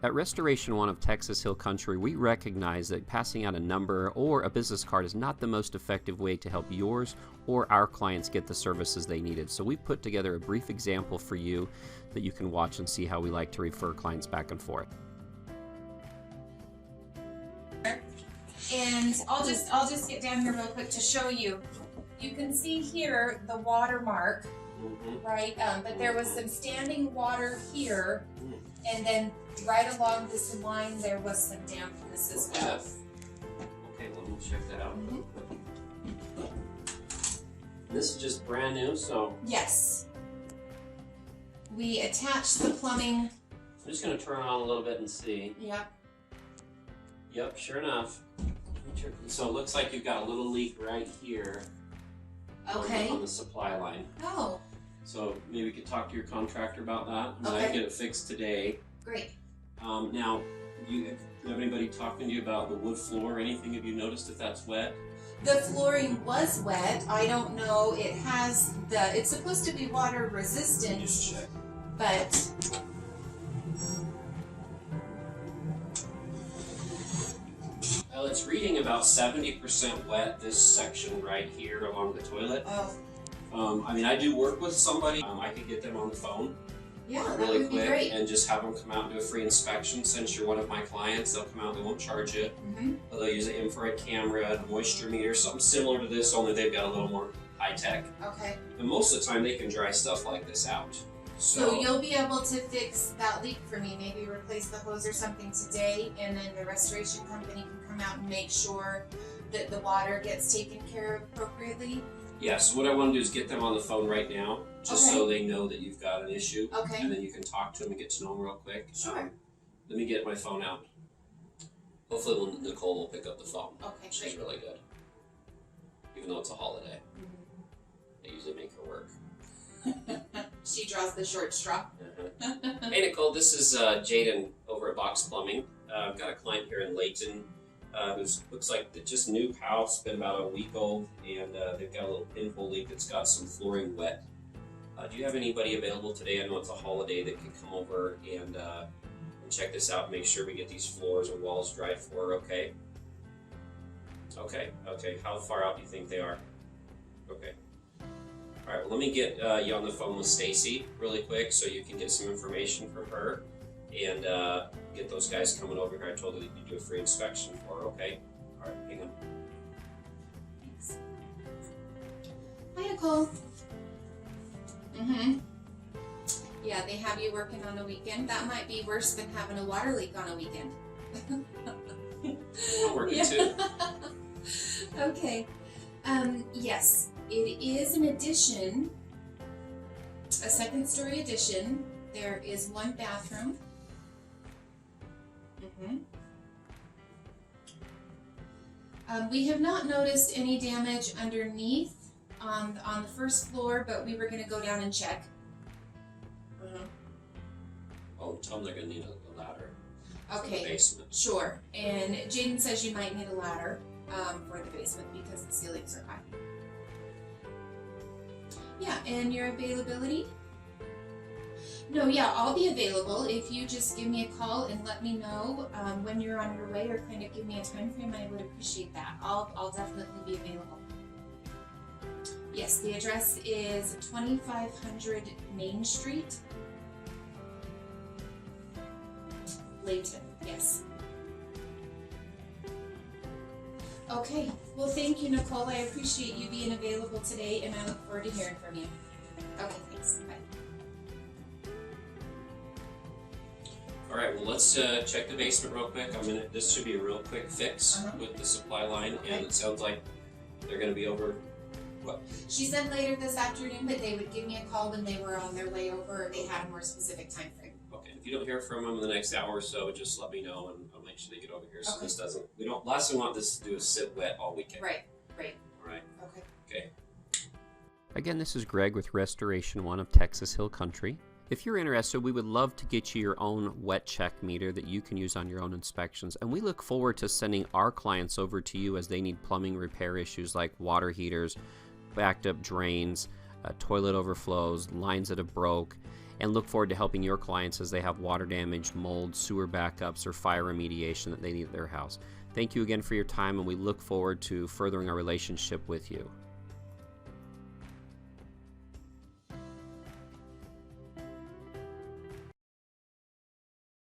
At Restoration One of Texas Hill Country, we recognize that passing out a number or a business card is not the most effective way to help yours or our clients get the services they needed. So we put together a brief example for you that you can watch and see how we like to refer clients back and forth. And I'll just get down here real quick to show you. You can see here the watermark, right? But there was some standing water here, and then right along this line there was some dampness as well. Okay, let me check that out. This is just brand new, so yes. We attached the plumbing. I'm just going to turn it on a little bit and see. Yep. Yep, sure enough. So it looks like you've got a little leak right here. Okay. On the supply line. Oh. So maybe we could talk to your contractor about that. And okay. I can get it fixed today. Great. Now, do you have anybody talking to you about the wood floor or anything? Have you noticed if that's wet? The flooring was wet. I don't know. It has it's supposed to be water resistant. Just check. But well, it's reading about 70% wet, this section right here along the toilet. Oh. I mean, I do work with somebody. I could get them on the phone yeah, really that would quick be great. and just have them come out and do a free inspection. Since you're one of my clients, they'll come out, they won't charge you. They'll use an infrared camera, a moisture meter, something similar to this, only they've got a little more high tech. Okay. And most of the time they can dry stuff like this out. So you'll be able to fix that leak for me, maybe replace the hose or something today, and then the restoration company can come out and make sure that the water gets taken care of appropriately? Yeah, so what I want to do is get them on the phone right now, just so they know that you've got an issue. Okay. And then you can talk to them and get to know them real quick. Sure. Let me get my phone out. Hopefully Nicole will pick up the phone. Okay, She's really good. Even though it's a holiday. They usually make her work. She draws the short straw. Hey Nicole, this is Jaden over at Box Plumbing. I've got a client here in Layton who looks like the just new house, been about a week old, and they've got a little pinhole leak that's got some flooring wet. Do you have anybody available today? I know it's a holiday that can come over and check this out and make sure we get these floors and walls dried for her, okay? Okay. How far out do you think they are? Okay. All right, well, let me get you on the phone with STACI really quick so you can get some information from her and get those guys coming over here. I told her that you'd do a free inspection for her, okay? All right, hang on. Thanks. Hi, Nicole. Yeah, they have you working on a weekend. That might be worse than having a water leak on a weekend. I'm working too. Okay. Yes, it is an addition, a second story addition. There is one bathroom. We have not noticed any damage underneath on the first floor, but we were going to go down and check. Oh, tell them they're going to need a ladder. Okay. For the basement. Sure. And Jaden says you might need a ladder for the basement because the ceilings are high. Yeah, and your availability? No, yeah, I'll be available. If you just give me a call and let me know when you're on your way, or kind of give me a time frame, I would appreciate that. I'll definitely be available. Yes, the address is 2500 Main Street, Layton. Yes. Okay. Well, thank you, Nicole. I appreciate you being available today, and I look forward to hearing from you. Okay, thanks. Bye. All right, well, let's check the basement real quick. This should be a real quick fix with the supply line, and it sounds like they're going to be over. What? She said later this afternoon that they would give me a call when they were on their way over, or they had a more specific time frame. Okay, if you don't hear from them in the next hour or so, just let me know, and I'll make sure they get over here. So this doesn't. Last thing we want this to do is sit wet all weekend. Right. All right. Okay. Again, this is Greg with Restoration One of Texas Hill Country. If you're interested, we would love to get you your own wet check meter that you can use on your own inspections, and we look forward to sending our clients over to you as they need plumbing repair issues like water heaters, backed up drains, toilet overflows, lines that have broke, and look forward to helping your clients as they have water damage, mold, sewer backups, or fire remediation that they need at their house. Thank you again for your time, and we look forward to furthering our relationship with you.